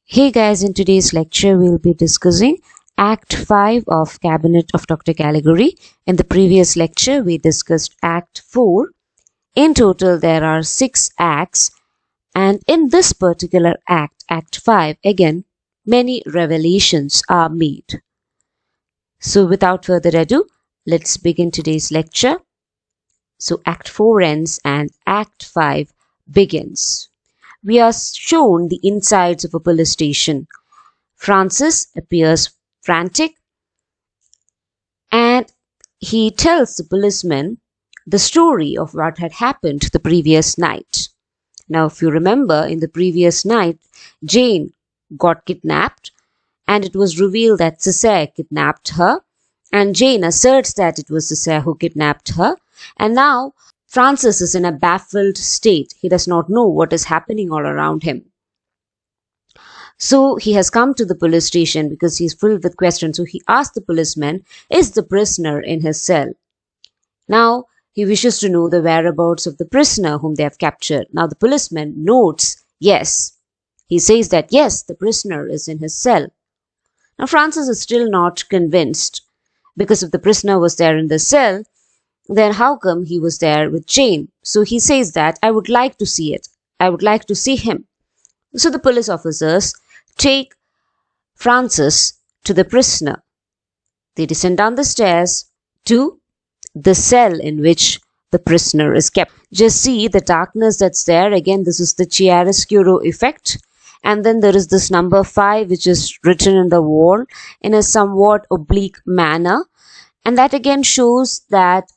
Hey guys, in today's lecture we'll be discussing Act 5 of Cabinet of Dr. Caligari. In the previous lecture we discussed Act 4. In total there are 6 acts, and in this particular act, Act 5, again many revelations are made. So without further ado, let's begin today's lecture. So Act 4 ends and Act 5 begins. We are shown the insides of a police station. Francis appears frantic and he tells the policeman the story of what had happened the previous night. Now, if you remember, in the previous night, Jane got kidnapped and it was revealed that Cesare kidnapped her, and Jane asserts that it was Cesare who kidnapped her, and now Francis is in a baffled state. He does not know what is happening all around him. So he has come to the police station because he is filled with questions. So he asks the policeman, is the prisoner in his cell? Now he wishes to know the whereabouts of the prisoner whom they have captured. Now the policeman notes, yes. He says that yes, the prisoner is in his cell. Now Francis is still not convinced, because if the prisoner was there in the cell, then how come he was there with Jane? So he says that I would like to see it. I would like to see him. So the police officers take Francis to the prisoner. They descend down the stairs to the cell in which the prisoner is kept. Just see the darkness that's there. Again, this is the chiaroscuro effect. And then there is this number 5 which is written in the wall in a somewhat oblique manner. And that again shows that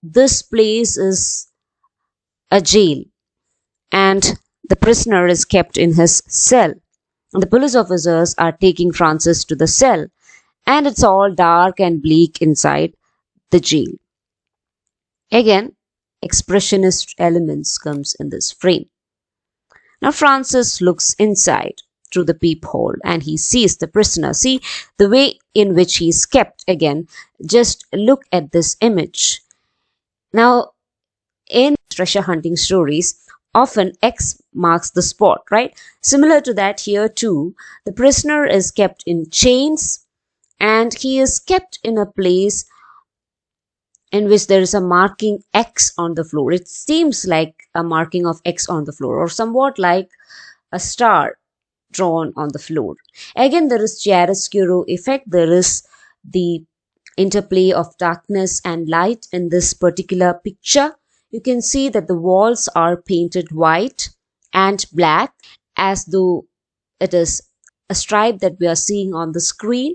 this place is a jail and the prisoner is kept in his cell. The police officers are taking Francis to the cell and it's all dark and bleak inside the jail. Again, expressionist elements comes in this frame. Now Francis looks inside through the peephole and he sees the prisoner. See the way in which he is kept. Again, just look at this image. Now, in treasure hunting stories, often X marks the spot, right? Similar to that here too, the prisoner is kept in chains and he is kept in a place in which there is a marking X on the floor. It seems like a marking of X on the floor or somewhat like a star drawn on the floor. Again, there is chiaroscuro effect. There is the interplay of darkness and light in this particular picture. You can see that the walls are painted white and black as though it is a stripe that we are seeing on the screen,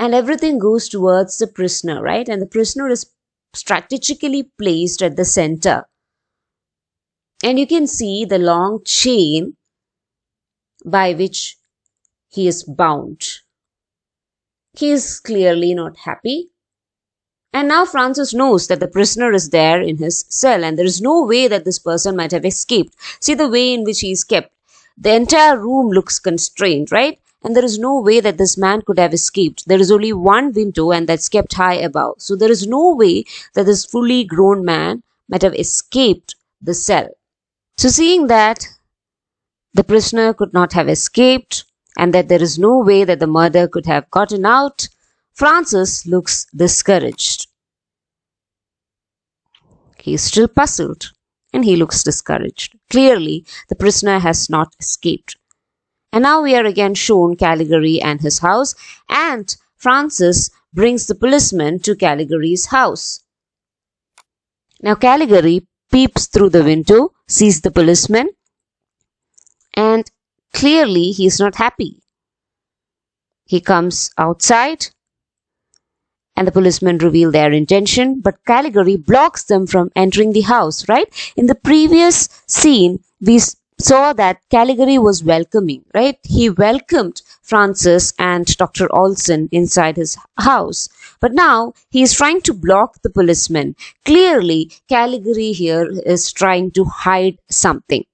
and everything goes towards the prisoner, right? And the prisoner is strategically placed at the center, and you can see the long chain by which he is bound. He is clearly not happy. And now Francis knows that the prisoner is there in his cell and there is no way that this person might have escaped. See the way in which he is kept. The entire room looks constrained, right? And there is no way that this man could have escaped. There is only one window and that's kept high above. So there is no way that this fully grown man might have escaped the cell. So seeing that the prisoner could not have escaped, and that there is no way that the murder could have gotten out, Francis looks discouraged. He is still puzzled and he looks discouraged. Clearly, the prisoner has not escaped. And now we are again shown Caligari and his house, and Francis brings the policeman to Caligari's house. Now Caligari peeps through the window, sees the policeman, and clearly he is not happy. He comes outside and the policemen reveal their intention, but Caligari blocks them from entering the house, right? In the previous scene, we saw that Caligari was welcoming, right? He welcomed Francis and Dr. Olson inside his house. But now he is trying to block the policemen. Clearly, Caligari here is trying to hide something.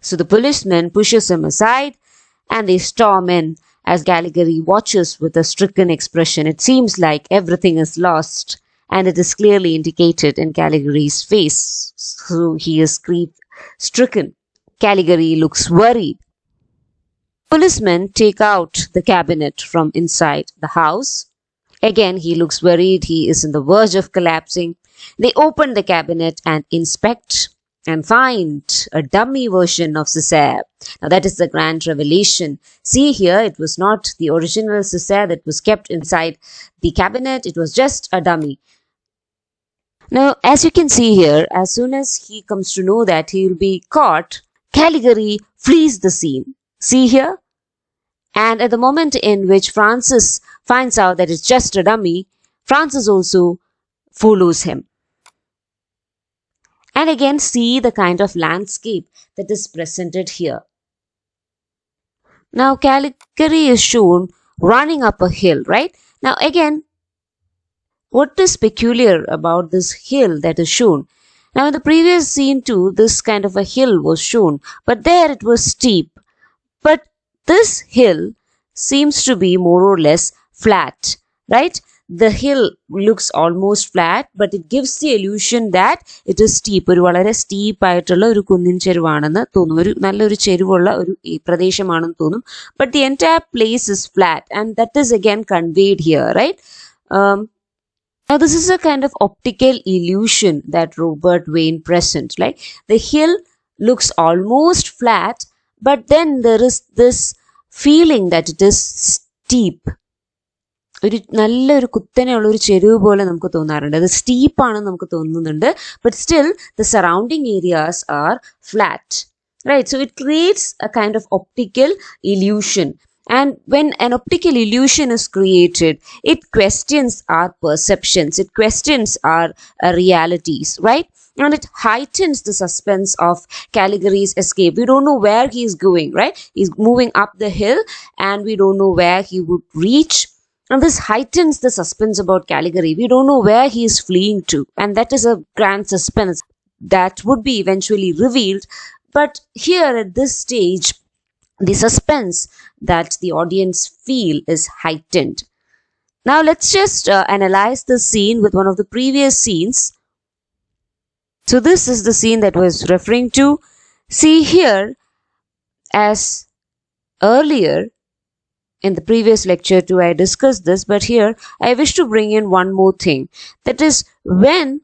So the policeman pushes him aside and they storm in as Caligari watches with a stricken expression. It seems like everything is lost and it is clearly indicated in Caligari's face. So he is grief-stricken. Caligari looks worried. policemen take out the cabinet from inside the house. Again, he looks worried. He is on the verge of collapsing. They open the cabinet and inspect and find a dummy version of Cesare. Now that is the grand revelation. See here, it was not the original Cesare that was kept inside the cabinet. It was just a dummy. Now, as you can see here, as soon as he comes to know that he will be caught, Caligari flees the scene. See here? And at the moment in which Francis finds out that it's just a dummy, Francis also follows him. And again, see the kind of landscape that is presented here. Now, Caligari is shown running up a hill, right? Now, again, what is peculiar about this hill that is shown? Now, in the previous scene too, this kind of a hill was shown, but there it was steep. But this hill seems to be more or less flat, right? The hill looks almost flat, but it gives the illusion that it is steep. ഒരു വളരെ steep ആയിട്ടുള്ള ഒരു കുന്നിൻ ചെരുവാണെന്ന് തോന്നും. ഒരു നല്ലൊരു ചെരുവുള്ള ഒരു പ്രദേശമാണെന്ന് തോന്നും. But the entire place is flat, and that is again conveyed here, right? Now this is a kind of optical illusion that Robert Wayne presents. Like the hill looks almost flat, but then there is this feeling that it is steep. ഒരു നല്ലൊരു കുത്തനെയുള്ള ഒരു ചെരുവ് പോലെ നമുക്ക് തോന്നാറുണ്ട്. അത് സ്റ്റീപ്പാണെന്ന് നമുക്ക് തോന്നുന്നുണ്ട്. But still the surrounding areas are flat. Right? So it creates a kind of optical illusion. And when an optical illusion is created, it questions our perceptions. It questions our realities, right? And it heightens the suspense of Caligari's escape. We don't know where he is going, right? He's moving up the hill and we don't know where he would reach. And this heightens the suspense about Caligari. We don't know where he is fleeing to. And that is a grand suspense that would be eventually revealed. But here at this stage, the suspense that the audience feel is heightened. Now let's just analyze the scene with one of the previous scenes. So this is the scene that I was referring to. See here, as earlier in the previous lecture too, I discussed this, but here I wish to bring in one more thing. That is, when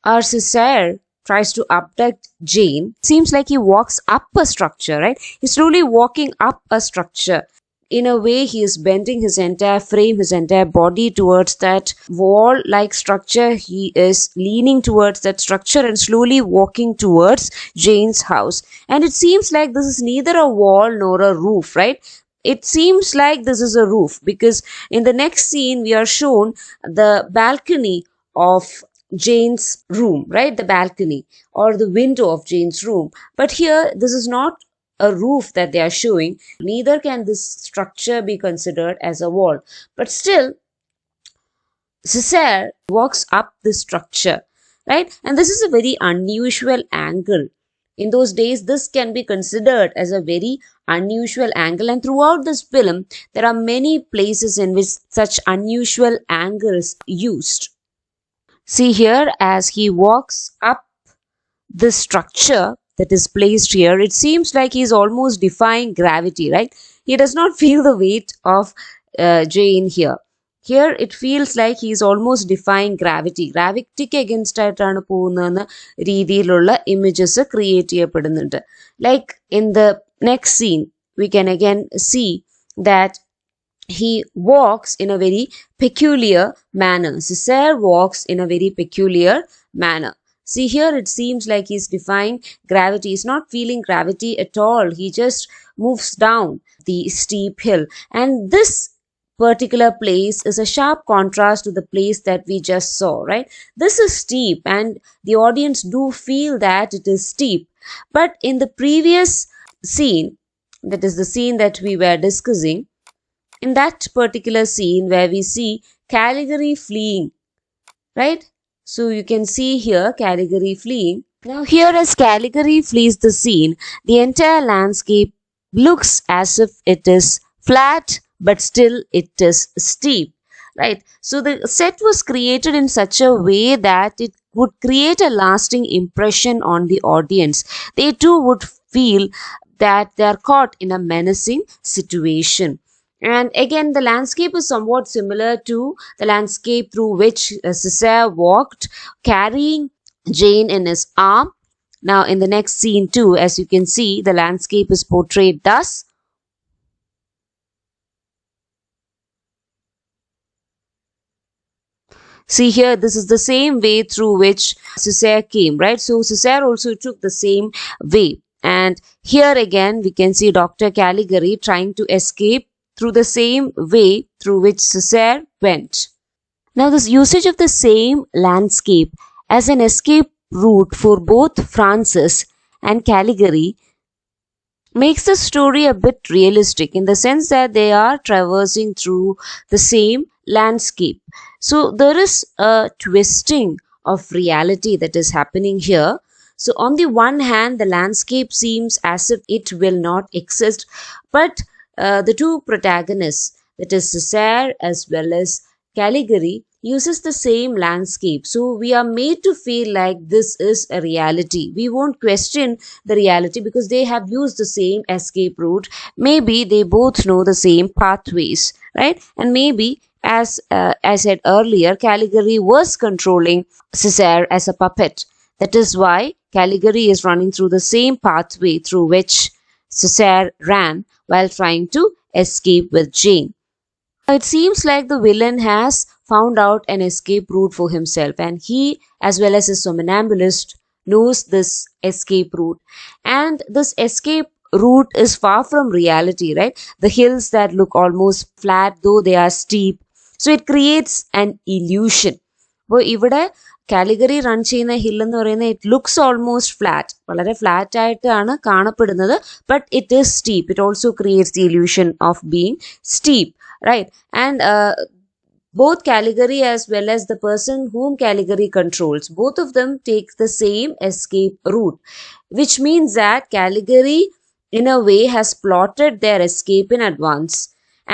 our Cesare tries to abduct Jane, seems like he walks up a structure, right? He's slowly walking up a structure. In a way, he is bending his entire frame, his entire body towards that wall-like structure. He is leaning towards that structure and slowly walking towards Jane's house. And it seems like this is neither a wall nor a roof, right? It seems like this is a roof because in the next scene, we are shown the balcony of Jane's room, right? The balcony or the window of Jane's room. But here, this is not a roof that they are showing. Neither can this structure be considered as a wall. But still, Cesare walks up this structure, right? And this is a very unusual angle. In those days, this can be considered as a very unusual angle. And throughout this film, there are many places in which such unusual angles used. See here, as he walks up this structure that is placed here, it seems like he is almost defying gravity, right? He does not feel the weight of Jane here. Here it feels like he is almost defying gravity. Gravityക്ക് against ആയിട്ടാണ് പോകുന്നതെന്ന രീതിയിലുള്ള images create ചെയ്യപ്പെടുന്നുണ്ട്. Like in the next scene, we can again see that he walks in a very peculiar manner. Cesare walks in a very peculiar manner. See here, it seems like he's defying gravity. He's not feeling gravity at all. He just moves down the steep hill. And this particular place is a sharp contrast to the place that we just saw, right? This is steep and the audience do feel that it is steep. But in the previous scene, that is the scene that we were discussing, in that particular scene where we see Caligari fleeing, right? So you can see here Caligari fleeing. Now here as Caligari flees the scene, the entire landscape looks as if it is flat, but still it is steep, right? So the set was created in such a way that it would create a lasting impression on the audience. They too would feel that they are caught in a menacing situation. And again, the landscape is somewhat similar to the landscape through which Cesare walked, carrying Jane in his arm. Now, in the next scene too, as you can see, the landscape is portrayed thus. See here, this is the same way through which Cesare came, right? So Cesare also took the same way. And here again, we can see Dr. Caligari trying to escape through the same way through which Cesare went. Now, this usage of the same landscape as an escape route for both Francis and Caligari makes the story a bit realistic in the sense that they are traversing through the same landscape. So there is a twisting of reality that is happening here. So on the one hand, the landscape seems as if it will not exist, but the two protagonists, that is Cesare as well as Caligari, uses the same landscape. So we are made to feel like this is a reality. We won't question the reality because they have used the same escape route. Maybe they both know the same pathways, right? And maybe, as I said earlier, Caligari was controlling Cesare as a puppet. That is why Caligari is running through the same pathway through which Cesare ran while trying to escape with Jane. It seems like the villain has found out an escape route for himself, and he, as well as his somnambulist, knows this escape route. And this escape route is far from reality, right? The hills that look almost flat, though they are steep. So it creates an illusion. അപ്പോൾ ഇവിടെ കാലിഗറി run ചെയ്യുന്ന hill എന്ന് പറയുന്നത് it looks almost flat, വളരെ flat ആയിട്ടാണ് കാണപ്പെടുന്നത്. But it is steep. It also creates the illusion of being steep, right? And both Caligari as well as the person whom Caligari controls, both of them take the same escape route, which means that Caligari in a way has plotted their escape in advance,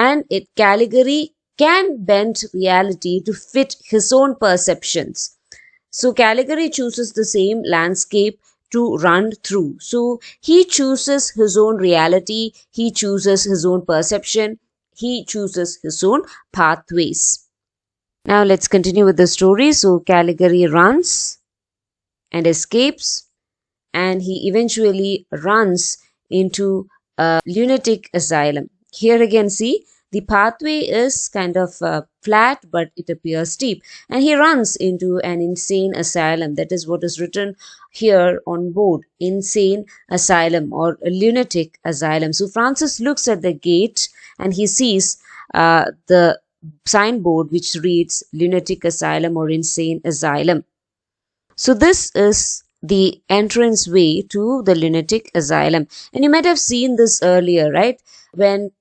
and Caligari can bend reality to fit his own perceptions. So Caligari chooses the same landscape to run through. So he chooses his own reality, he chooses his own perception, he chooses his own pathways. Now let's continue with the story. So Caligari runs and escapes, and he eventually runs into a lunatic asylum. Here again, see, the pathway is kind of flat, but it appears steep. And he runs into an insane asylum. That is what is written here on board. Insane asylum or a lunatic asylum. So Francis looks at the gate and he sees the signboard which reads lunatic asylum or insane asylum. So this is the entrance way to the lunatic asylum. And you might have seen this earlier, right? When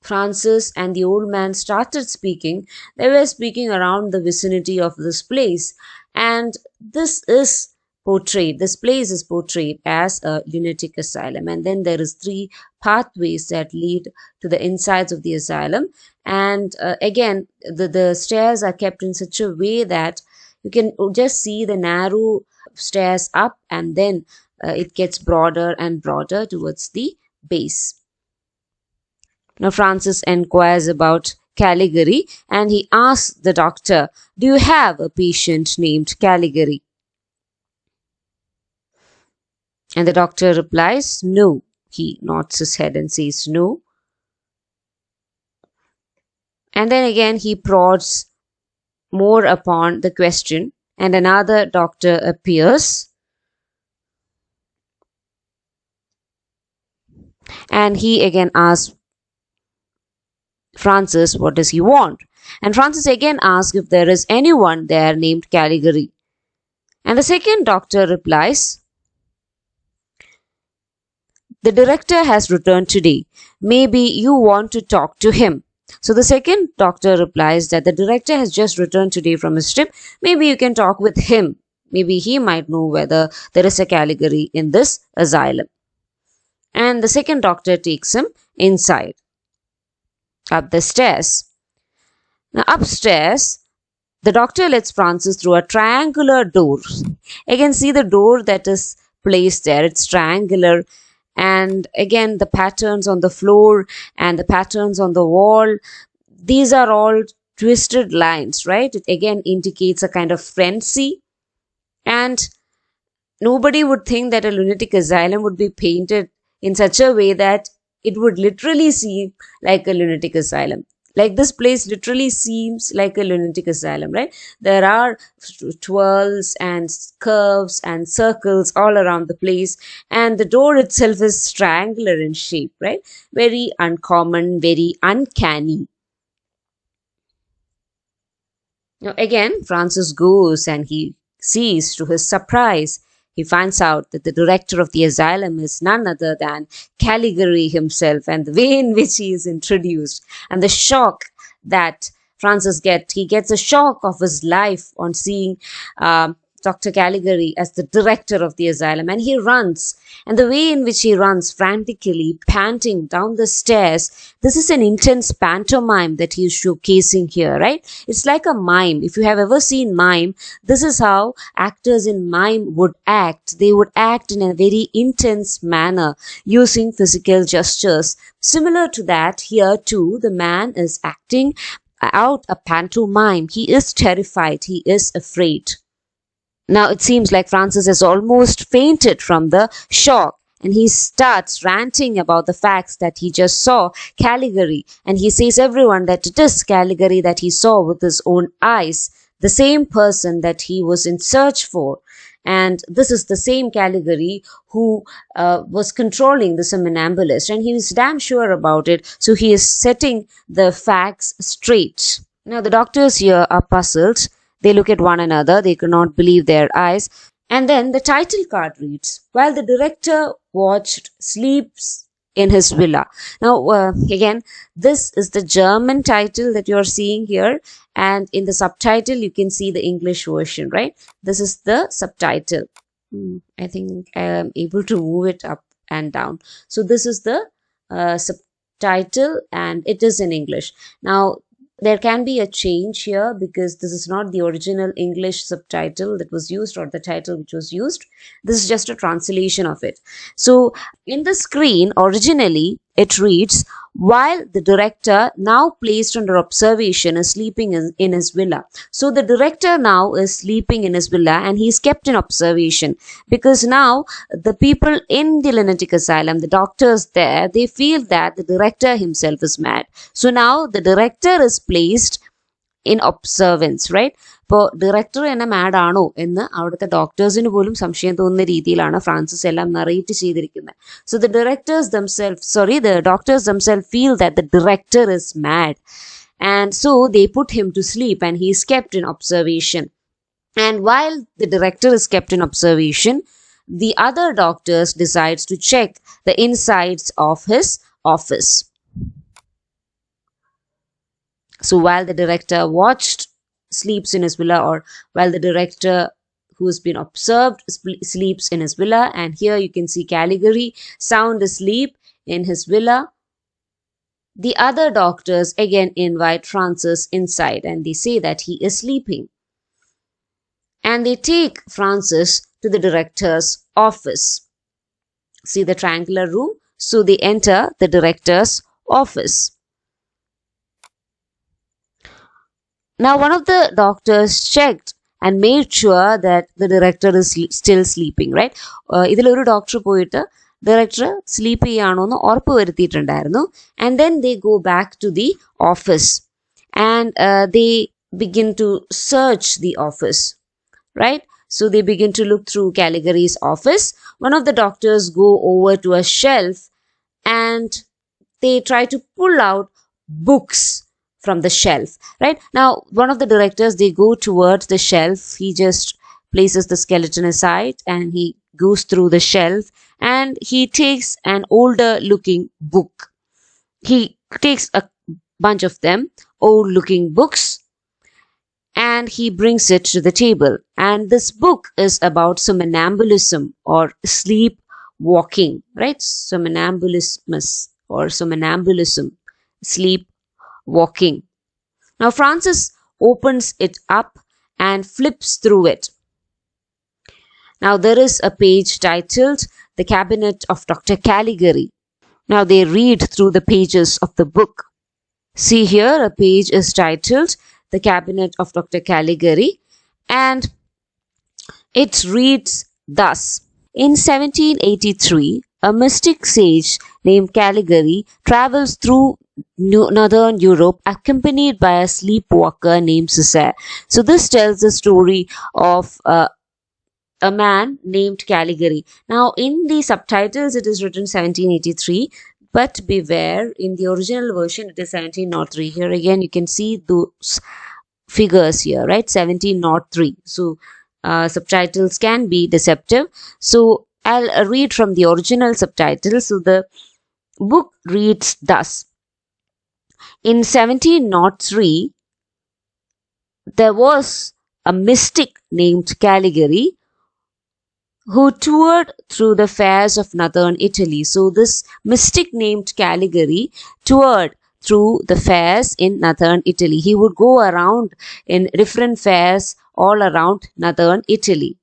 Francis and the old man started speaking, they were speaking around the vicinity of this place. And this place is portrayed as a lunatic asylum. And then there is 3 pathways that lead to the insides of the asylum. And again, the stairs are kept in such a way that you can just see the narrow stairs up, and then it gets broader and broader towards the base. Now Francis inquires about Caligari and he asks the doctor, "Do you have a patient named Caligari?" And the doctor replies, "No." He nods his head and says no. And then again he prods more upon the question, and another doctor appears. And he again asks Francis, what does he want? And Francis again asks if there is anyone there named Caligari. And the second doctor replies, "The director has returned today. Maybe you want to talk to him." So the second doctor replies that the director has just returned today from his trip. Maybe you can talk with him. Maybe he might know whether there is a Caligari in this asylum. And the second doctor takes him inside, up the stairs. Now upstairs, the doctor lets Francis through a triangular door. Again, see the door that is placed there. It's triangular. And again, the patterns on the floor and the patterns on the wall, these are all twisted lines, right? It again indicates a kind of frenzy. And nobody would think that a lunatic asylum would be painted in such a way that it would literally seem like a lunatic asylum. Like, this place literally seems like a lunatic asylum, right? There are twirls and curves and circles all around the place, and the door itself is triangular in shape, right? Very uncommon, very uncanny. Now, again, Francis goes and he sees, to his surprise, he finds out that the director of the asylum is none other than Caligari himself, and the way in which he is introduced and the shock that Francis gets. He gets a shock of his life on seeing Dr. Caligari as the director of the asylum, and he runs. And the way in which he runs frantically, panting down the stairs, this is an intense pantomime that he is showcasing here, right? It's like a mime. If you have ever seen mime, this is how actors in mime would act. They would act in a very intense manner, using physical gestures. Similar to that, here too, the man is acting out a pantomime. He is terrified. He is afraid. Now it seems like Francis has almost fainted from the shock, and he starts ranting about the facts that he just saw Caligari, and he says everyone that it is Caligari that he saw with his own eyes, the same person that he was in search for. And this is the same Caligari who was controlling the somnambulist, and he is damn sure about it, so he is setting the facts straight. Now the doctors here are puzzled. They look at one another, they cannot believe their eyes. And then the title card reads, "While the director watched sleeps in his villa." Now, again, this is the German title that you're seeing here. And in the subtitle, you can see the English version, right? This is the subtitle. I think I am able to move it up and down. So this is the subtitle, and it is in English. Now, there can be a change here because this is not the original English subtitle that was used, or the title which was used. This is just a translation of it. So in the screen, originally it reads, "While the director, now placed under observation, is sleeping in his villa." So the director now is sleeping in his villa, and he is kept in observation because now the people in the lunatic asylum, the doctors there, they feel that the director himself is mad. So now the director is placed in observance, right? ഇപ്പോൾ director തന്നെ mad ആണോ എന്ന് അവിടുത്തെ ഡോക്ടേഴ്സിന് പോലും സംശയം തോന്നുന്ന രീതിയിലാണ് Francis എല്ലാം നറേറ്റ് ചെയ്തിരിക്കുന്നത്. So the doctors themselves feel that the director is mad, and so they put him to sleep, and he is kept in observation. And while the director is kept in observation, the other doctors decides to check the insides of his office. So while the director sleeps in his villa, or while the director who has been observed sleeps in his villa, and here you can see Caligari sound asleep in his villa, the other doctors again invite Francis inside, and they say that he is sleeping. And they take Francis to the director's office. See the triangular room? So they enter the director's office. Now, one of the doctors checked and made sure that the director is still sleeping, right? ഇതിലൊരു doctor പോയിട്ട് director sleep ചെയ്യാണോ എന്ന് ഉറപ്പ് വരുത്തിയിട്ടുണ്ടായിരുന്നു. And then they go back to the office, and they begin to search the office, right? So they begin to look through Caligari's office. One of the doctors go over to a shelf, and they try to pull out books from the shelf, right? Now, one of the directors, they go towards the shelf. He just places the skeleton aside, and he goes through the shelf, and he takes an older looking book. He takes a bunch of them, old looking books, and he brings it to the table. And this book is about somnambulism, or sleep walking, right? Somnambulism, sleep walking. Now Francis opens it up and flips through it. Now there is a page titled The Cabinet of Dr. Caligari. Now they read through the pages of the book. See here, a page is titled The Cabinet of Dr. Caligari, and it reads thus. In 1783, a mystic sage named Caligari travels through northern Europe accompanied by a sleepwalker named Cesare. So this tells the story of a man named Caligari. Now in the subtitles it is written 1783, but beware, in the original version it is 1703. Here again you can see those figures here, right? 1703. So subtitles can be deceptive. So I'll read from the original subtitles. So the book reads thus. In 1703, there was a mystic named Caligari who toured through the fairs of northern Italy. So this mystic named Caligari toured through the fairs in northern Italy. He would go around in different fairs all around northern Italy.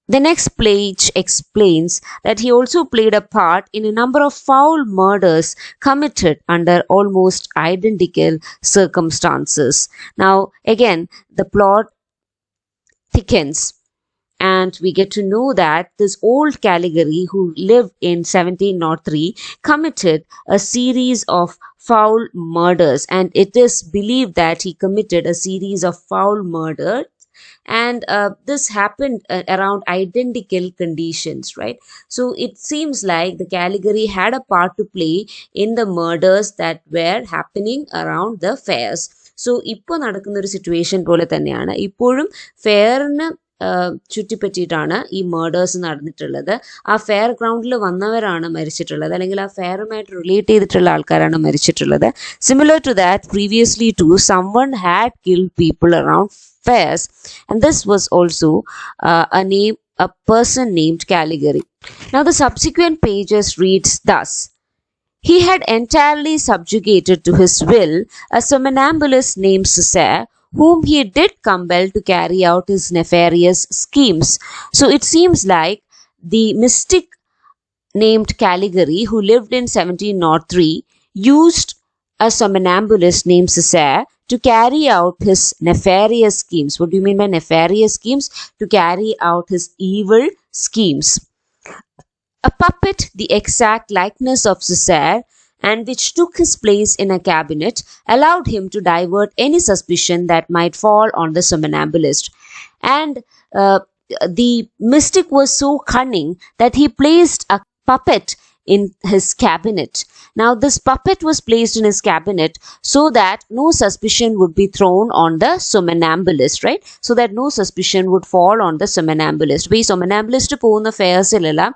The next page explains that he also played a part in a number of foul murders committed under almost identical circumstances. Now again, the plot thickens, and we get to know that this old Caligari, who lived in 1703, committed a series of foul murders, and it is believed that he committed a series of foul murders, and this happened around identical conditions, right? So it seems like the Caligari had a part to play in the murders that were happening around the fairs. So ഇപ്പോൾ നടക്കുന്ന ഒരു situation പോലെ തന്നെയാണ് ഇപ്പോഴും ഫെയറിന് ചുറ്റിപ്പറ്റിയിട്ടാണ് ഈ മേർഡേഴ്സ് നടന്നിട്ടുള്ളത്. ആ fair ഗ്രൗണ്ടിൽ വന്നവരാണ് മരിച്ചിട്ടുള്ളത്, അല്ലെങ്കിൽ ആ ഫെയറുമായിട്ട് റിലേറ്റ് ചെയ്തിട്ടുള്ള ആൾക്കാരാണ് മരിച്ചിട്ടുള്ളത്. Similar to that, previously too, someone had killed people around fairs, and this was also a person named Caligari. Now the subsequent pages reads thus. He had entirely subjugated to his will a somnambulist named Cesare, whom he did compel to carry out his nefarious schemes. So it seems like the mystic named Caligari, who lived in 1703, used a somnambulist named Cesare to carry out his nefarious schemes. What do you mean by nefarious schemes? To carry out his evil schemes. A puppet, the exact likeness of Cesare, and which took his place in a cabinet, allowed him to divert any suspicion that might fall on the somnambulist. And the mystic was so cunning that he placed a puppet in his cabinet. Now this puppet was placed in his cabinet so that no suspicion would be thrown on the somnambulist, right? So that no suspicion would fall on the somnambulist. But somnambulist പോകുന്ന ഫെയർസിലെല്ലാം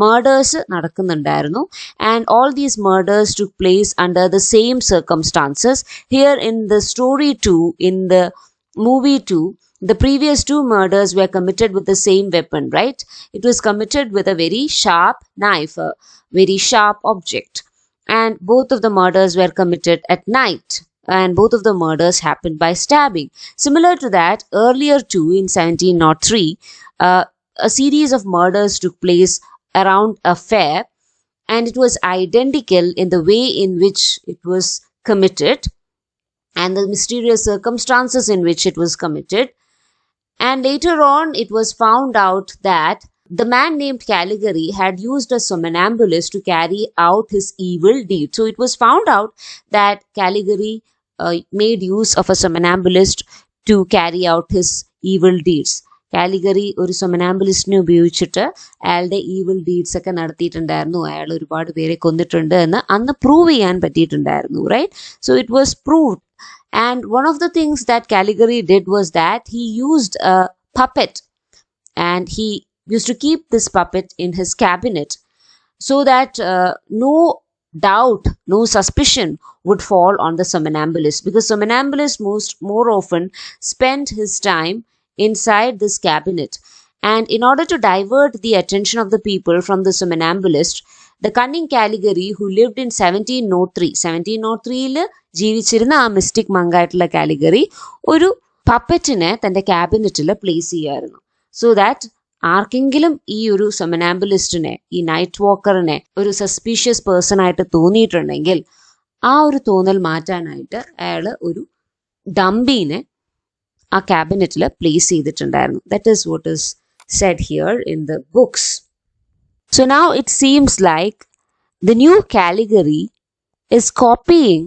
murders നടക്കുന്നുണ്ടായിരുന്നു, and all these murders took place under the same circumstances. Here in the story too, in the movie too, the previous two murders were committed with the same weapon, right? It was committed with a very sharp knife, a very sharp object. And both of the murders were committed at night. And both of the murders happened by stabbing. Similar to that, earlier too, in 1703, a series of murders took place around a fair. And it was identical in the way in which it was committed and the mysterious circumstances in which it was committed. And later on, it was found out that the man named Caligari had used a somnambulist to carry out his evil deed. So it was found out that Caligari made use of a somnambulist to carry out his evil deeds. കാലിഗറി ഒരു സൊമനാംബുലിസ്റ്റിനെ ഉപയോഗിച്ചിട്ട് അയാളുടെ evil deeds ഒക്കെ നടത്തിയിട്ടുണ്ടായിരുന്നു, അയാൾ ഒരുപാട് പേരെ കൊന്നിട്ടുണ്ട് എന്ന് അന്ന് prove ചെയ്യാൻ പറ്റിയിട്ടുണ്ടായിരുന്നു, right? So it was proved. And one of the things that Caligari did was that he used a puppet, and he used to keep this puppet in his cabinet so that no doubt, no suspicion would fall on the somnambulist, because somnambulist more often spent his time inside this cabinet. And in order to divert the attention of the people from the somnambulist, the cunning Caligari, who lived in 1703-ൽ ജീവിച്ചിരുന്ന ആ mystic മങ്കായിട്ടുള്ള കാലിഗറി ഒരു പപ്പറ്റിനെ തന്റെ ക്യാബിനറ്റിൽ place ചെയ്യായിരുന്നു. So that ആർക്കെങ്കിലും ഈ ഒരു സമനാംബുലിസ്റ്റിനെ, ഈ night വാക്കറിനെ ഒരു സസ്പീഷ്യസ് പേഴ്സൺ ആയിട്ട് തോന്നിയിട്ടുണ്ടെങ്കിൽ ആ ഒരു തോന്നൽ മാറ്റാനായിട്ട് അയാൾ ഒരു ഡംബീനെ ആ ക്യാബിനറ്റിൽ പ്ലേസ് ചെയ്തിട്ടുണ്ടായിരുന്നു. That is what is said here in the books. So now it seems like the new Caligari is copying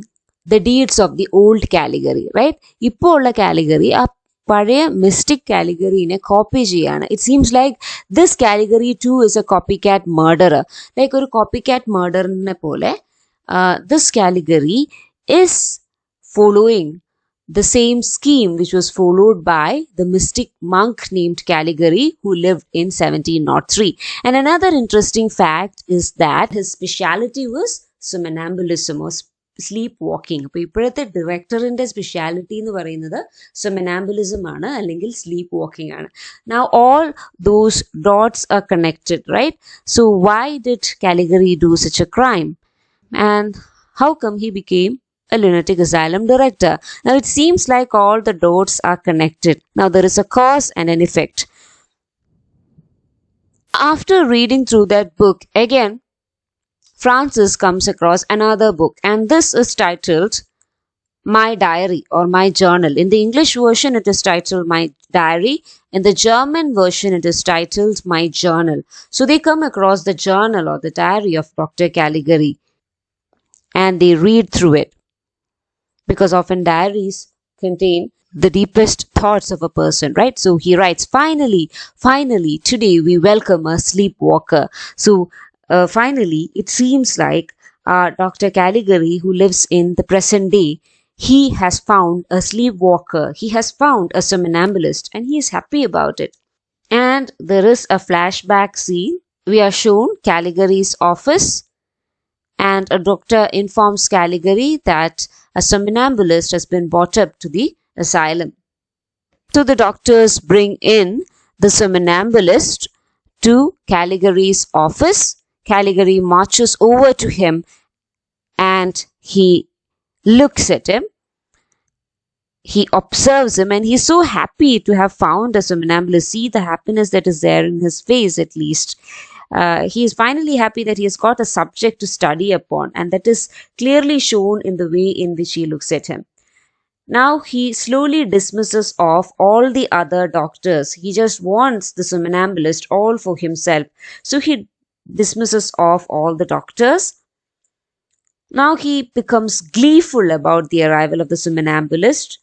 the deeds of the old Caligari, right? ഇപ്പോൾ ഉള്ള കാലിഗറി ആ പഴയ മിസ്റ്റിക് കാലിഗറിനെ കോപ്പി ചെയ്യാണ്. It seems like this Caligari too is a copycat murderer. Like ഒരു copycat മർഡറിനെ പോലെ this Caligari is following the same scheme which was followed by the mystic monk named Caligari who lived in 1703. And another interesting fact is that his speciality was somnambulism or sleepwalking. അപ്പോൾ ഇപ്പോഴത്തെ ഡയറക്ടറിൻ്റെ speciality എന്ന് പറയുന്നത് somnambulism ആണ്, അല്ലെങ്കിൽ sleep walking ആണ്. Now all those dots are connected, right? So why did Caligari do such a crime? And how come he became a lunatic asylum director? Now it seems like all the dots are connected. Now there is a cause and an effect. After reading through that book, again Francis comes across another book, and this is titled My Diary or My Journal. In the English version it is titled My Diary. In the German version it is titled My Journal. So they come across the journal or the diary of Dr. Caligari and they read through it, because often diaries contain the deepest thoughts of a person, right? So he writes, finally, today we welcome a sleepwalker. So finally, it seems like Dr. Caligari, who lives in the present day, he has found a sleepwalker. He has found a somnambulist, and he is happy about it. And there is a flashback scene. We are shown Caligari's office, and a doctor informs Caligari that a somnambulist has been brought up to the asylum. So the doctors bring in the somnambulist to Caligari's office. Caligari marches over to him and he looks at him. He observes him and he's so happy to have found a somnambulist. See the happiness that is there in his face, at least. He is finally happy that he has got a subject to study upon, and that is clearly shown in the way in which he looks at him. Now he slowly dismisses off all the other doctors. He just wants the somnambulist all for himself. So he dismisses off all the doctors. Now he becomes gleeful about the arrival of the somnambulist.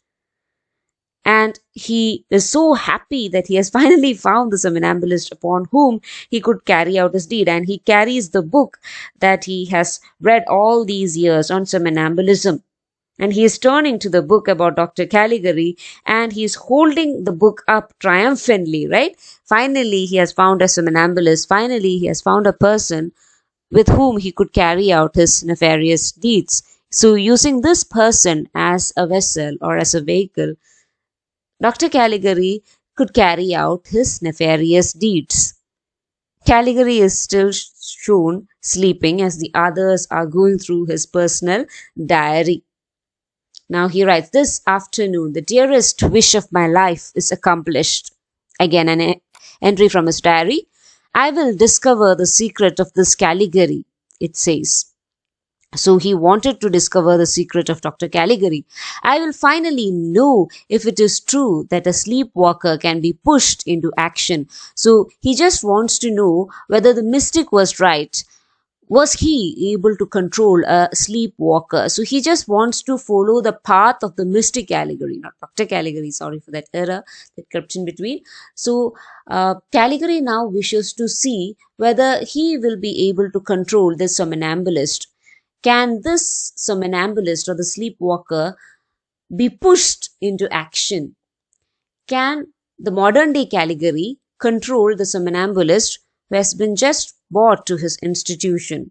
And he is so happy that he has finally found the somnambulist upon whom he could carry out his deed. And he carries the book that he has read all these years on somnambulism. And he is turning to the book about Dr. Caligari and he is holding the book up triumphantly, right? Finally, he has found a somnambulist. Finally, he has found a person with whom he could carry out his nefarious deeds. So using this person as a vessel or as a vehicle, Dr. Caligari could carry out his nefarious deeds. Caligari is still shown sleeping as the others are going through his personal diary. Now he writes, this afternoon, the dearest wish of my life is accomplished. Again, an entry from his diary. I will discover the secret of this Caligari, it says. So he wanted to discover the secret of Dr. Caligari. I will finally know if it is true that a sleepwalker can be pushed into action. So he just wants to know whether the mystic was right. Was he able to control a sleepwalker? So he just wants to follow the path of the mystic Caligari, not Dr. Caligari, sorry for that error that crept in between. So Caligari now wishes to see whether he will be able to control this somnambulist. Can this somnambulist or the sleepwalker be pushed into action? Can the modern day Caligari control the somnambulist who has been just brought to his institution,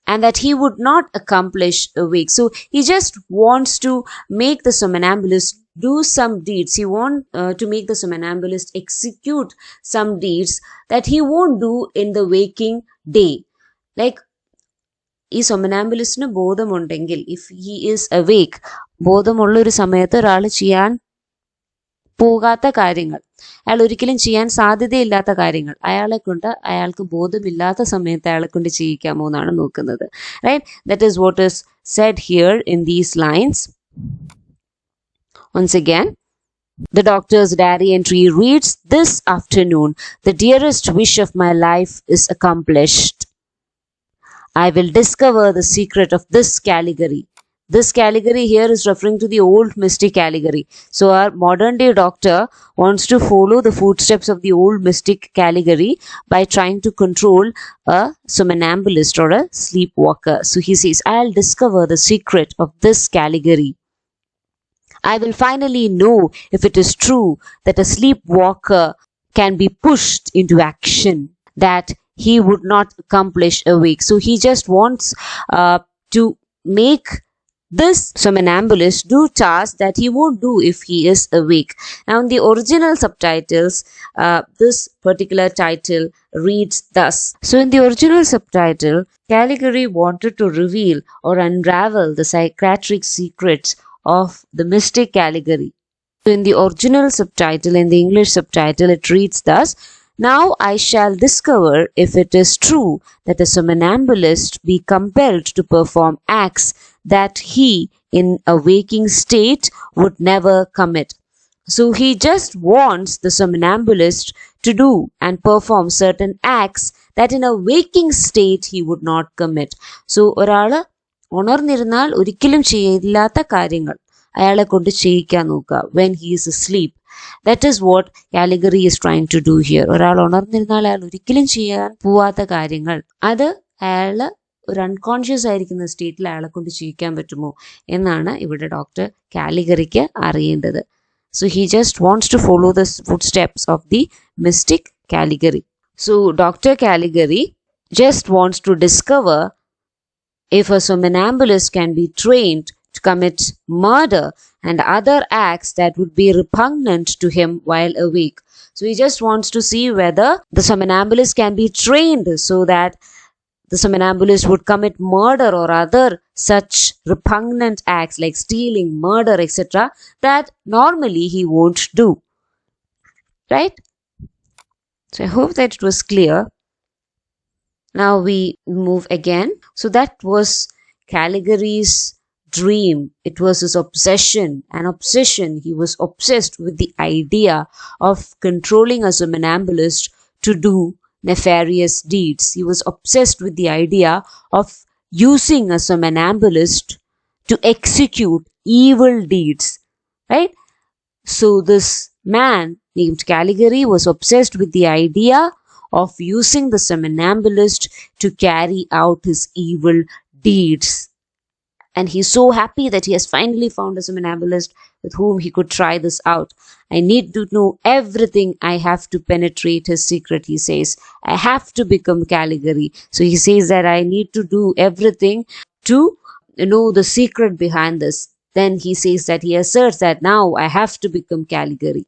and that he would not accomplish a wake? So he just wants to make the somnambulist do some deeds. He wants to make the somnambulist execute some deeds that he won't do in the waking day. Like, ഈ സൊമനാംബുലിസ്റ്റിന് ബോധമുണ്ടെങ്കിൽ, if he is അവേക്ക്, ബോധമുള്ളൊരു സമയത്ത് ഒരാൾ ചെയ്യാൻ പോകാത്ത കാര്യങ്ങൾ, അയാൾ ഒരിക്കലും ചെയ്യാൻ സാധ്യതയില്ലാത്ത കാര്യങ്ങൾ അയാൾക്ക് ബോധമില്ലാത്ത സമയത്ത് അയാളെ കൊണ്ട് ചെയ്യിക്കാമോ എന്നാണ് നോക്കുന്നത്. Right, that is what is said here in these lines. Once again, the doctor's diary entry reads, "This afternoon, the dearest wish of my life is accomplished. I will discover the secret of this Caligari." This Caligari here is referring to the old mystic Caligari. So our modern day doctor wants to follow the footsteps of the old mystic Caligari by trying to control a somnambulist or a sleepwalker. So he says, "I'll discover the secret of this Caligari. I will finally know if it is true that a sleepwalker can be pushed into action that he would not accomplish awake." So he just wants to make this somnambulist do tasks that he won't do if he is awake. Now in the original subtitles, this particular title reads thus. So in the original subtitle, Caligari wanted to reveal or unravel the psychiatric secrets of the mystic Caligari. So in the original subtitle, in the English subtitle, it reads thus: "Now I shall discover if it is true that a somnambulist be compelled to perform acts that he in a waking state would never commit." So he just wants the somnambulist to do and perform certain acts that in a waking state he would not commit. So ഒരാള് ഉണർന്നിരുന്നാൽ ഒരിക്കലും ചെയ്യില്ലാത്ത കാര്യങ്ങൾ അയാളെ കൊണ്ട് ചെയ്യിക്കാൻ നോക്കുക when he is asleep. That is what Caligari is trying to do here. ഒരാൾ ഉണർന്നിരുന്നാൽ അയാൾ ഒരിക്കലും ചെയ്യാൻ പോവാത്ത കാര്യങ്ങൾ അത് അയാൾ ഒരു അൺകോൺഷ്യസ് ആയിരിക്കുന്ന സ്റ്റേറ്റിൽ അയാളെ കൊണ്ട് ചെയ്യിക്കാൻ പറ്റുമോ എന്നാണ് ഇവിടെ ഡോക്ടർ കാലിഗറിക്ക് അറിയേണ്ടത്. So he just wants to follow the footsteps of the mystic Caligari. So Dr. Caligari just wants to discover if a somnambulist can be trained to commit murder and other acts that would be repugnant to him while awake. So he just wants to see whether the somnambulist can be trained so that the somnambulist would commit murder or other such repugnant acts like stealing, murder, etc. that normally he won't do. Right? So I hope that it was clear. Now we move again. So that was Caligari's dream. It was his obsession. He was obsessed with the idea of controlling a somnambulist to do nefarious deeds. He was obsessed with the idea of using a somnambulist to execute evil deeds. Right? So this man named Caligari was obsessed with the idea of using the somnambulist to carry out his evil deeds. And he's so happy that he has finally found a somnambulist with whom he could try this out. "I need to know everything. I have to penetrate his secret," he says. "I have to become Caligari." So he says that I need to do everything to know the secret behind this. Then he says that he asserts that now I have to become Caligari.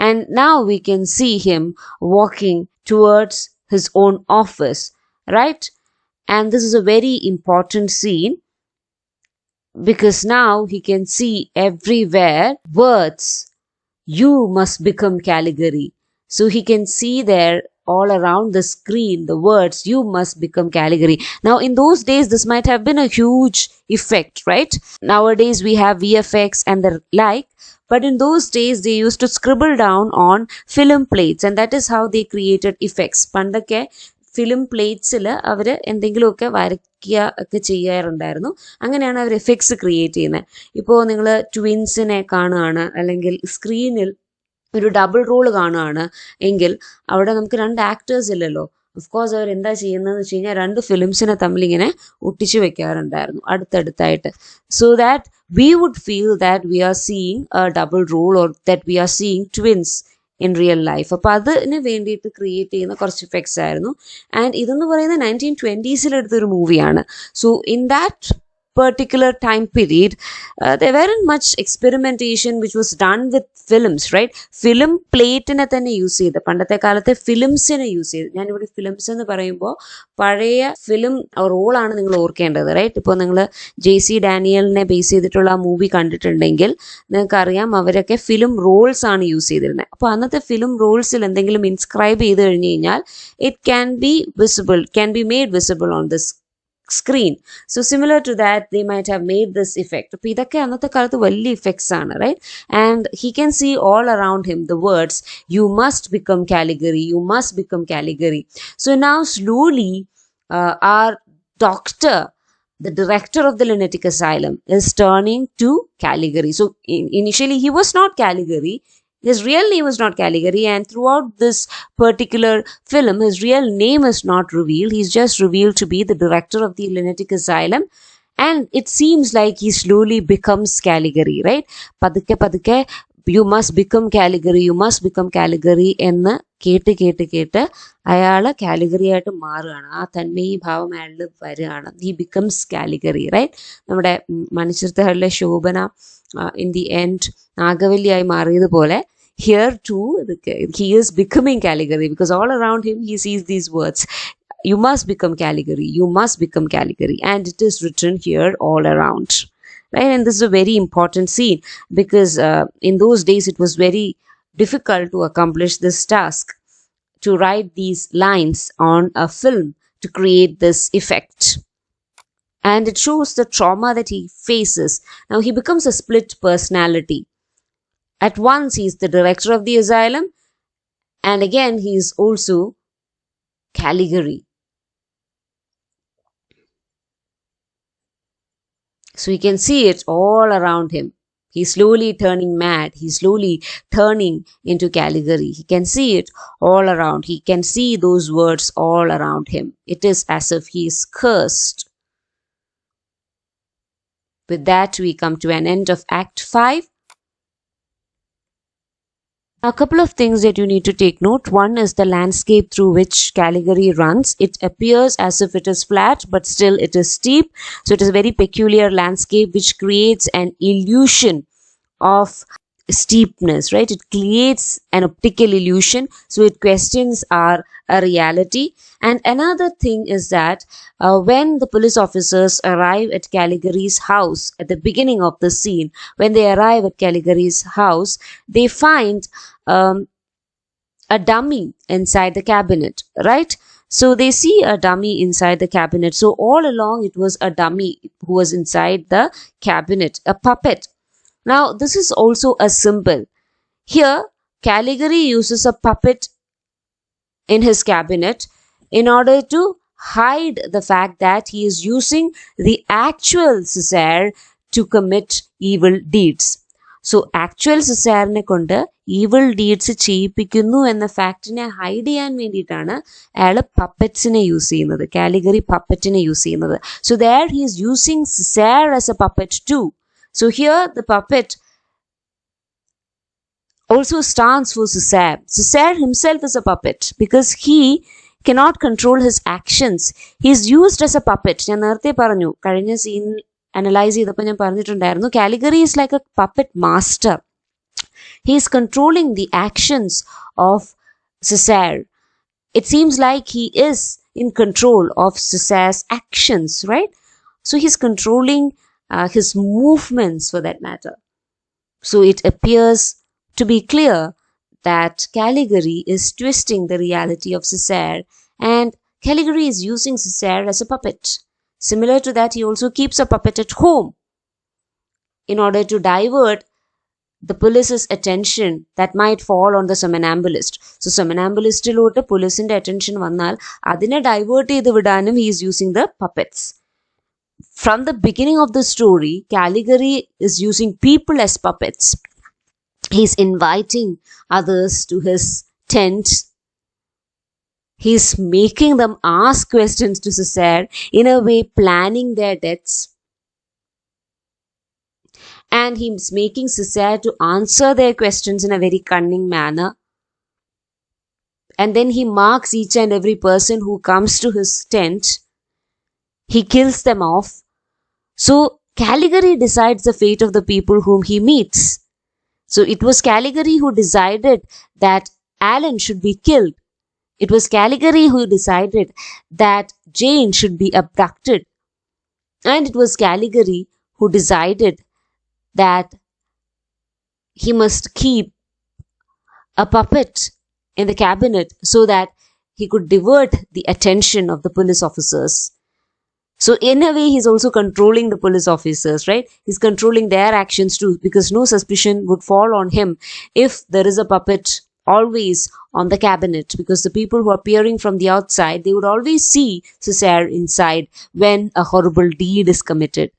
And now we can see him walking towards his own office, right? And this is a very important scene because now he can see everywhere words, "You must become Caligari." So he can see there all around the screen the words, "You must become Caligari." Now in those days this might have been a huge effect, right? Nowadays we have VFX and the like, but in those days they used to scribble down on film plates and that is how they created effects. പണ്ടൊക്കെ film പ്ലേറ്റ്സിൽ അവർ എന്തെങ്കിലുമൊക്കെ വരയ്ക്കുക ഒക്കെ ചെയ്യാറുണ്ടായിരുന്നു. അങ്ങനെയാണ് അവർ effects create ചെയ്യുന്നത്. ഇപ്പോൾ നിങ്ങൾ ട്വിൻസിനെ കാണുകയാണ് അല്ലെങ്കിൽ സ്ക്രീനിൽ ഒരു ഡബിൾ റോൾ കാണുകയാണ് എങ്കിൽ അവിടെ നമുക്ക് 2 ആക്ടേഴ്സ് ഇല്ലല്ലോ. ഓഫ്കോഴ്സ് അവർ എന്താ ചെയ്യുന്നതെന്ന് വെച്ച് കഴിഞ്ഞാൽ 2 ഫിലിംസിനെ തമ്മിലിങ്ങനെ ഒട്ടിച്ചു വെക്കാറുണ്ടായിരുന്നു അടുത്തടുത്തായിട്ട്. So that we would feel that we are seeing a double role or that we are seeing twins in real life. അപ്പോൾ അതിന് വേണ്ടിയിട്ട് ക്രിയേറ്റ് ചെയ്യുന്ന കുറച്ച് ഇഫക്ട്സ് ആയിരുന്നു. ആൻഡ് ഇതെന്ന് പറയുന്നത് 1920s എടുത്തൊരു മൂവിയാണ്. So in that particular time period, there weren't much experimentation which was done with films, right? Film plate ne തന്നെ യൂസ് ചെയ്ത്, പണ്ടത്തെ കാലത്തെ ഫിലിംസിനെ യൂസ് ചെയ്ത്. ഞാനിവിടെ ഫിലിംസ് എന്ന് പറയുമ്പോൾ പഴയ ഫിലിം റോളാണ് നിങ്ങൾ ഓർക്കേണ്ടത്, റൈറ്റ്? ഇപ്പോൾ നിങ്ങൾ JC ഡാനിയലിനെ ബേസ് ചെയ്തിട്ടുള്ള ആ മൂവി കണ്ടിട്ടുണ്ടെങ്കിൽ നിങ്ങൾക്കറിയാം അവരൊക്കെ ഫിലിം റോൾസ് ആണ് യൂസ് ചെയ്തിരുന്നത്. അപ്പോൾ അന്നത്തെ ഫിലിം റോൾസിൽ എന്തെങ്കിലും ഇൻസ്ക്രൈബ് ചെയ്ത് കഴിഞ്ഞ് കഴിഞ്ഞാൽ it can be made visible on this screen. So similar to that, they might have made this effect. അപ്പോൾ ഇതൊക്കെ അന്നത്തെ കാലത്ത് വലിയ ഇഫക്ട്സ് ആണ്, right? And he can see all around him the words, you must become Caligari, you must become Caligari. So now slowly our doctor, the director of the lunatic asylum, is turning to Caligari. So initially he was not Caligari. His real name is not Caligari, and throughout this particular film, his real name is not revealed. He's just revealed to be the director of the lunatic asylum, and it seems like he slowly becomes Caligari, right? Padukke, you must become Caligari, you must become Caligari എന്ന് കേട്ട് അയാൾ കാലിഗറി ആയിട്ട് മാറുകയാണ്. ആ തന്മയി ഭാവം അയാളിൽ വരികയാണ്. He becomes Caligari, right? നമ്മുടെ മണിച്ചിത്രത്താഴിലെ ശോഭന ഇൻ ദി എൻഡ് നാഗവല്ലിയായി മാറിയതുപോലെ here too he is becoming Caligari, because all around him he sees these words, you must become Caligari, you must become Caligari, and it is written here all around, right? And this is a very important scene, because in those days it was very difficult to accomplish this task, to write these lines on a film to create this effect. And it shows the trauma that he faces. Now he becomes a split personality. At once he is the director of the asylum, and again he is also Caligari. So you can see it all around him. He's slowly turning mad. He's slowly turning into Caligari. He can see it all around. He can see those words all around him. It is as if he is cursed. With that, we come to an end of Act 5. A couple of things that you need to take note. One is the landscape through which Caligari runs. It appears as if it is flat, but still it is steep. So it is a very peculiar landscape which creates an illusion of steepness, right? It creates an optical illusion. So it questions our reality. And another thing is that when the police officers arrive at Caligari's house at the beginning of the scene, when they arrive at Caligari's house, they find a dummy inside the cabinet, right? So they see a dummy inside the cabinet. So all along it was a dummy who was inside the cabinet, a puppet. Now this is also a symbol. Here Caligari uses a puppet in his cabinet in order to hide the fact that he is using the actual Caesar to commit evil deeds. So actual Caesarനെ കൊണ്ട് evil deeds ചെയ്യിപ്പിക്കുന്നു എന്ന ഫാക്ടിനെ hide ചെയ്യാൻ വേണ്ടിയിട്ടാണ് അയാൾ പപ്പറ്റ്സിനെ use ചെയ്യുന്നത്, കാലിഗറി പപ്പറ്റിനെ use ചെയ്യുന്നത്. So there he is using Caesar as a puppet too. So here the puppet also stands for Caesar. Caesar himself is a puppet because he cannot control his actions. He is used as a puppet. ഞാൻ നേരത്തെ പറഞ്ഞു, കഴിഞ്ഞ scene analyse ചെയ്തപ്പോൾ ഞാൻ പറഞ്ഞിട്ടുണ്ടായിരുന്നു, കാലിഗറി is like a puppet master. He is controlling the actions of Caesar. It seems like he is in control of Caesar's actions, right? So he's controlling his movements for that matter. So it appears to be clear that Caligari is twisting the reality of Caesar, and Caligari is using Caesar as a puppet. Similar to that, he also keeps a puppet at home in order to divert the police's attention that might fall on the somnambulist. So somnambulistilote policeinte attention vannal adine divert ചെയ്തു വിടാനും he is using the puppets. From the beginning of the story, Caligari is using people as puppets. He's inviting others to his tent. He's making them ask questions to Caesar, in a way planning their deaths. And he's making Caesar to answer their questions in a very cunning manner. And then he marks each and every person who comes to his tent. He kills them off. So Caligari decides the fate of the people whom he meets. So it was Caligari who decided that Alan should be killed. It was Caligari who decided that Jane should be abducted. And it was Caligari who decided that he must keep a puppet in the cabinet so that he could divert the attention of the police officers. So in a way, he's also controlling the police officers, right? He's controlling their actions too, because no suspicion would fall on him if there is a puppet always on the cabinet, because the people who are peering from the outside, they would always see Cesare inside when a horrible deed is committed.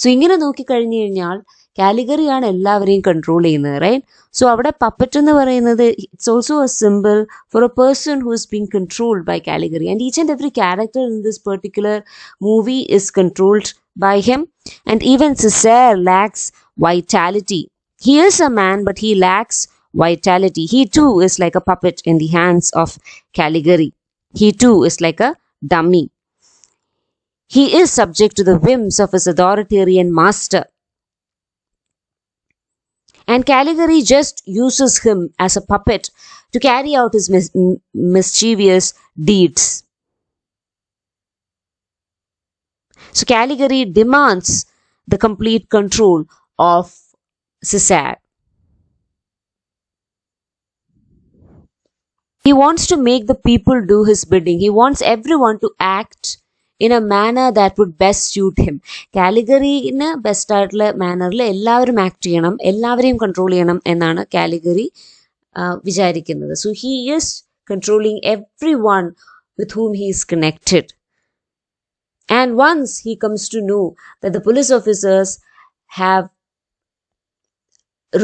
So ഇങ്ങനെ നോക്കിക്കഴിഞ്ഞു കഴിഞ്ഞാൽ കാലിഗറിയാണ് എല്ലാവരെയും control ചെയ്യുന്നത്, right? So അവിടെ puppet എന്ന് പറയുന്നത് it's also a symbol for a person who is being controlled by Caligari. And each and every character in this particular movie is controlled by him. And even Cesare lacks vitality. He is a man, but he lacks vitality. He too is like a puppet in the hands of Caligari. He too is like a dummy. He is subject to the whims of his authoritarian master. And Caligari just uses him as a puppet to carry out his mischievous deeds. So Caligari demands the complete control of Cesare. He wants to make the people do his bidding. He wants everyone to act in a manner that would best suit him. കാലിഗറിന് best ആയിട്ടുള്ള മാനറിൽ എല്ലാവരും act ചെയ്യണം, എല്ലാവരെയും control ചെയ്യണം എന്നാണ് കാലിഗറി വിചാരിക്കുന്നത്. So he is controlling every one with whom he is connected. And once he comes to know that the police officers have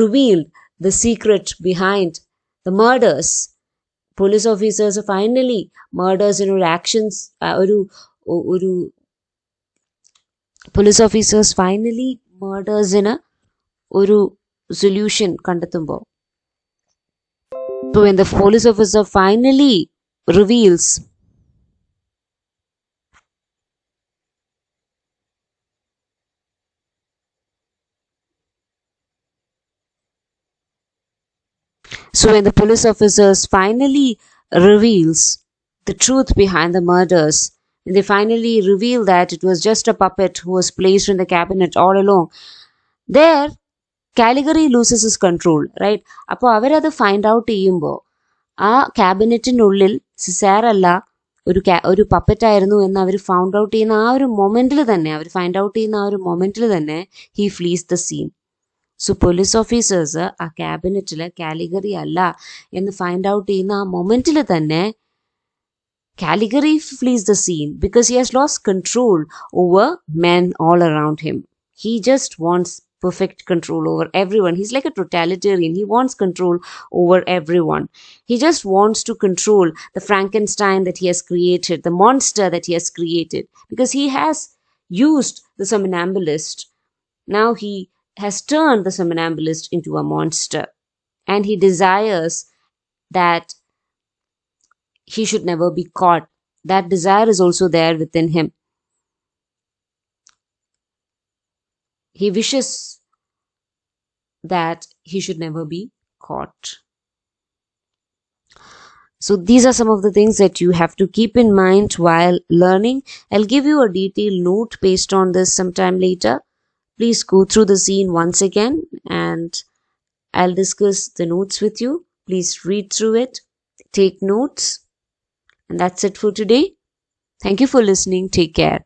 revealed the secret behind the murders, police officers finally murders actions ഒരു police officers finally murdersന് ഒരു solution കണ്ടെത്തുമ്പോൾ, so when the police officer finally reveals the truth behind the murders, and they finally reveal that it was just a puppet who was placed in the cabinet all along, there Caligari loses his control, right? അപ്പോൾ അവരത് find out ചെയ്യുമ്പോൾ ആ ക്യാബിനറ്റിനുള്ളിൽ Cesare അല്ല ഒരു puppet ആയിരുന്നു എന്ന് അവർ find out ചെയ്യുന്ന ആ ഒരു മൊമെന്റിൽ തന്നെ he flees the scene. So police officers ആ ക്യാബിനറ്റിൽ കാലിഗറി അല്ല എന്ന് ഫൈൻഡ് ഔട്ട് ചെയ്യുന്ന ആ മൊമെന്റിൽ തന്നെ Caligari flees the scene because he has lost control over men all around him. He just wants perfect control over everyone. He's like a totalitarian. He wants control over everyone. He just wants to control the Frankenstein that he has created, the monster that he has created, because he has used the somnambulist. Now he has turned the somnambulist into a monster, and he desires that he should never be caught. That desire is also there within him. He wishes that he should never be caught. So these are some of the things that you have to keep in mind while learning. I'll give you a detailed note based on this sometime later. Please go through the scene once again and I'll discuss the notes with you. Please read through it, take notes. And that's it for today. Thank you for listening. Take care.